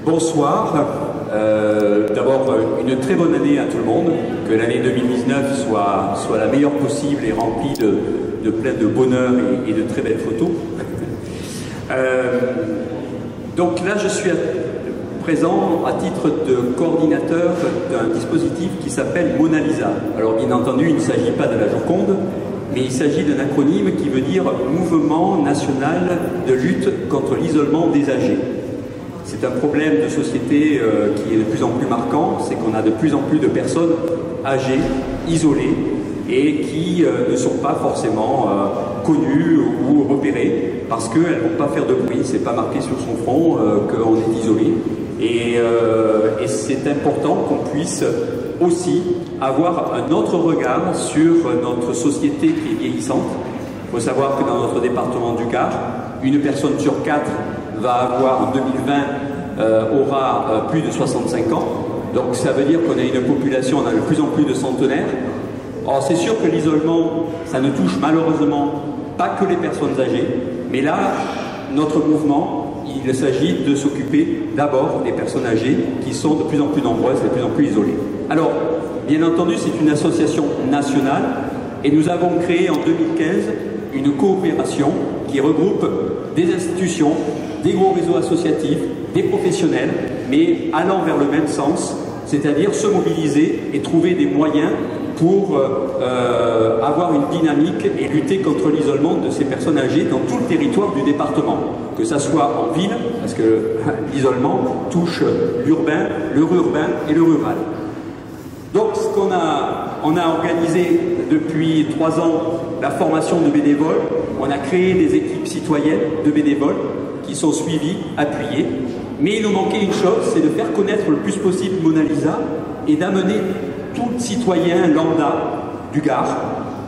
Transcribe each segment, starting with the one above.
Bonsoir. D'abord, une très bonne année à tout le monde. Que l'année 2019 soit la meilleure possible et remplie de plein de bonheur et de très belles photos. Donc là, je suis présent à titre de coordinateur d'un dispositif qui s'appelle Mona Lisa. Alors bien entendu, il ne s'agit pas de la Joconde, mais il s'agit d'un acronyme qui veut dire Mouvement National de lutte contre l'isolement des âgés. C'est un problème de société qui est de plus en plus marquant, c'est qu'on a de plus en plus de personnes âgées, isolées, et qui ne sont pas forcément connues ou repérées, parce qu'elles ne vont pas faire de bruit, c'est pas marqué sur son front qu'on est isolé. Et c'est important qu'on puisse aussi avoir un autre regard sur notre société qui est vieillissante. Il faut savoir que dans notre département du Gard, une personne sur 4 va avoir en 2020 aura plus de 65 ans. Donc ça veut dire qu'on a une population, on a de plus en plus de centenaires. Or c'est sûr que l'isolement, ça ne touche malheureusement pas que les personnes âgées, mais là, notre mouvement, il s'agit de s'occuper d'abord des personnes âgées qui sont de plus en plus nombreuses et de plus en plus isolées. Alors, bien entendu, c'est une association nationale et nous avons créé en 2015 une coopération qui regroupe des institutions, des gros réseaux associatifs, des professionnels, mais allant vers le même sens, c'est-à-dire se mobiliser et trouver des moyens pour avoir une dynamique et lutter contre l'isolement de ces personnes âgées dans tout le territoire du département, que ça soit en ville, parce que l'isolement touche l'urbain, le rurbain et le rural. Donc on a organisé depuis 3 ans la formation de bénévoles, on a créé des équipes citoyennes de bénévoles qui sont suivies, appuyées, mais il nous manquait une chose, c'est de faire connaître le plus possible Mona Lisa et d'amener tout citoyen lambda du Gard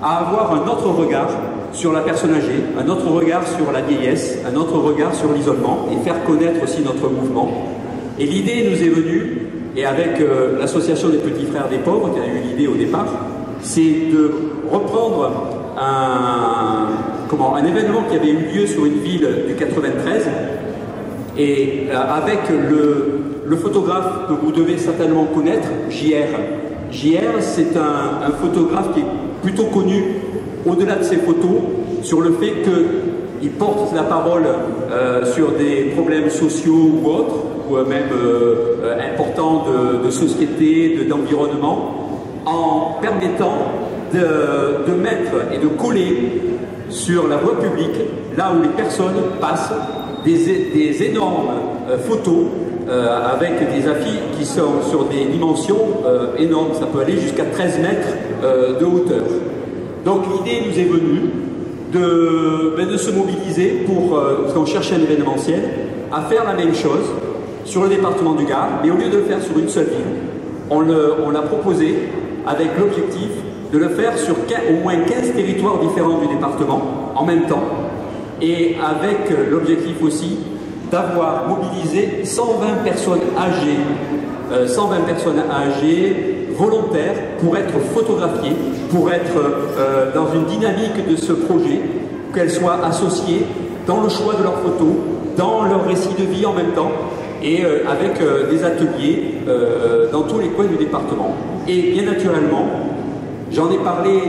à avoir un autre regard sur la personne âgée, un autre regard sur la vieillesse, un autre regard sur l'isolement et faire connaître aussi notre mouvement. Et l'idée nous est venue, et avec l'association des petits frères des pauvres qui a eu l'idée au départ, c'est de reprendre un événement qui avait eu lieu sur une ville du 93 et avec le photographe que vous devez certainement connaître, JR. JR, c'est un photographe qui est plutôt connu au-delà de ses photos sur le fait qu'il porte la parole sur des problèmes sociaux ou autres, ou même importants de société, d'environnement, en permettant de mettre et de coller sur la voie publique, là où les personnes passent, des énormes photos avec des affiches qui sont sur des dimensions énormes, ça peut aller jusqu'à 13 mètres de hauteur. Donc l'idée nous est venue de se mobiliser pour, parce qu'on cherche un événementiel, à faire la même chose sur le département du Gard, mais au lieu de le faire sur une seule ville, on l'a proposé avec l'objectif de le faire sur au moins 15 territoires différents du département en même temps, et avec l'objectif aussi d'avoir mobilisé 120 personnes âgées volontaires pour être photographiées, pour être dans une dynamique de ce projet, qu'elles soient associées dans le choix de leurs photos, dans leur récit de vie en même temps, et avec des ateliers dans tous les coins du département. Et bien naturellement, j'en ai parlé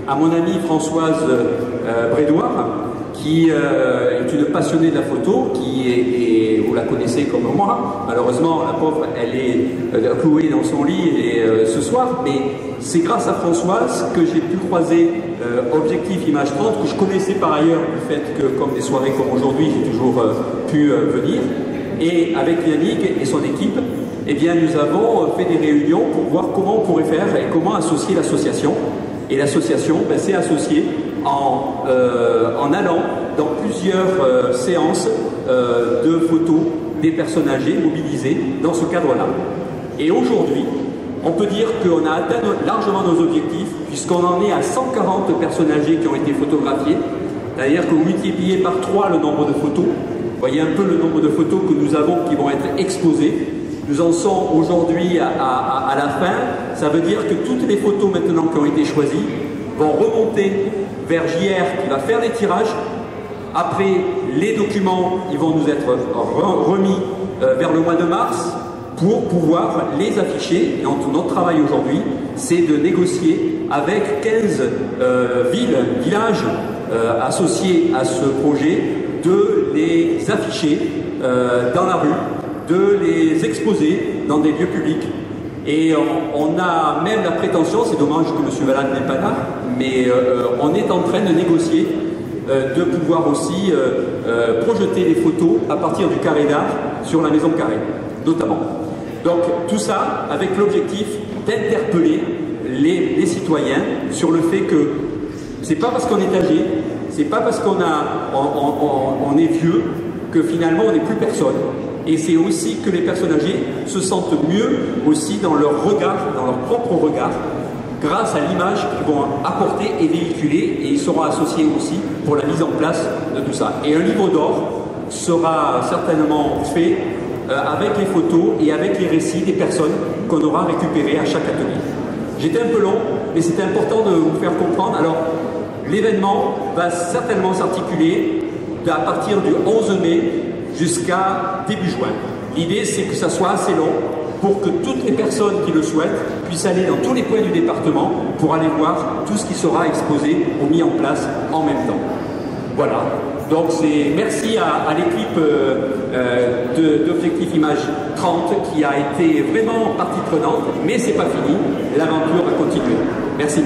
à mon amie Françoise Brédoire, qui est une passionnée de la photo, et vous la connaissez comme moi. Malheureusement, la pauvre, elle est clouée dans son lit ce soir, mais c'est grâce à Françoise que j'ai pu croiser Objectif Image 30, que je connaissais par ailleurs du fait que, comme des soirées comme aujourd'hui, j'ai toujours pu venir. Et avec Yannick et son équipe, eh bien, nous avons fait des réunions pour voir comment on pourrait faire et comment associer l'association. Et l'association s'est associée en allant dans plusieurs séances de photos des personnes âgées mobilisées dans ce cadre-là. Et aujourd'hui, on peut dire qu'on a atteint largement nos objectifs, puisqu'on en est à 140 personnes âgées qui ont été photographiées. C'est-à-dire que vous multipliez par 3 le nombre de photos. Vous voyez un peu le nombre de photos que nous avons qui vont être exposées. Nous en sommes aujourd'hui à la fin. Ça veut dire que toutes les photos maintenant qui ont été choisies vont remonter vers JR qui va faire les tirages. Après, les documents, ils vont nous être remis vers le mois de mars pour pouvoir les afficher. Et notre travail aujourd'hui, c'est de négocier avec 15 villes, villages associés à ce projet, de les afficher dans la rue, de les exposer dans des lieux publics. Et on a même la prétention, c'est dommage que M. Valade n'est pas là, mais on est en train de négocier de pouvoir aussi projeter les photos à partir du carré d'art sur la Maison Carrée, notamment. Donc tout ça avec l'objectif d'interpeller les citoyens sur le fait que c'est pas parce qu'on est âgé, c'est pas parce qu'on est vieux que finalement on n'est plus personne. Et c'est aussi que les personnes âgées se sentent mieux aussi dans leur regard, dans leur propre regard, grâce à l'image qu'ils vont apporter et véhiculer, et ils seront associés aussi pour la mise en place de tout ça. Et un livre d'or sera certainement fait avec les photos et avec les récits des personnes qu'on aura récupérées à chaque atelier. J'étais un peu long, mais c'était important de vous faire comprendre. Alors, l'événement va certainement s'articuler à partir du 11 mai jusqu'à début juin. L'idée, c'est que ça soit assez long pour que toutes les personnes qui le souhaitent puissent aller dans tous les coins du département pour aller voir tout ce qui sera exposé ou mis en place en même temps. Voilà. Donc merci à l'équipe d'Objectif Image 30 qui a été vraiment partie prenante, mais c'est pas fini. L'aventure va continuer. Merci.